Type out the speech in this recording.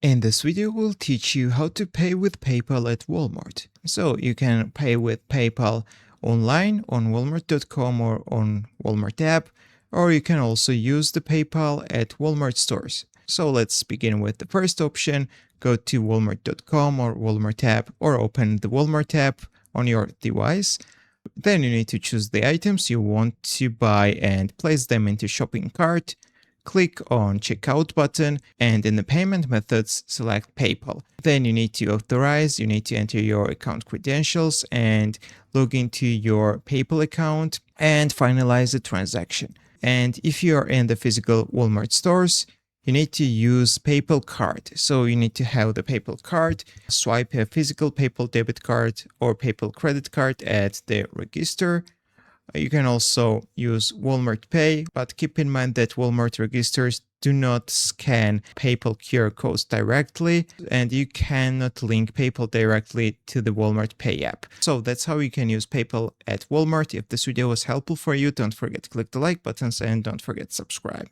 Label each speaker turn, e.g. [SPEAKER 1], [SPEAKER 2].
[SPEAKER 1] In this video, we'll teach you how to pay with PayPal at Walmart. So you can pay with PayPal online on walmart.com or on Walmart app, or you can also use the PayPal at Walmart stores. So let's begin with the first option. Go to walmart.com or Walmart app, or open the Walmart app on your device. Then you need to choose the items you want to buy and place them into shopping cart. Click on Checkout button, and in the payment methods, select PayPal. Then you need to authorize, you need to enter your account credentials and log into your PayPal account and finalize the transaction. And if you are in the physical Walmart stores, you need to use PayPal card. So you need to have the PayPal card, swipe a physical PayPal debit card or PayPal credit card at the register. You can also use Walmart Pay, but keep in mind that Walmart registers do not scan PayPal QR codes directly, and you cannot link PayPal directly to the Walmart Pay app. So that's how you can use PayPal at Walmart. If this video was helpful for you, don't forget to click the like buttons and don't forget to subscribe.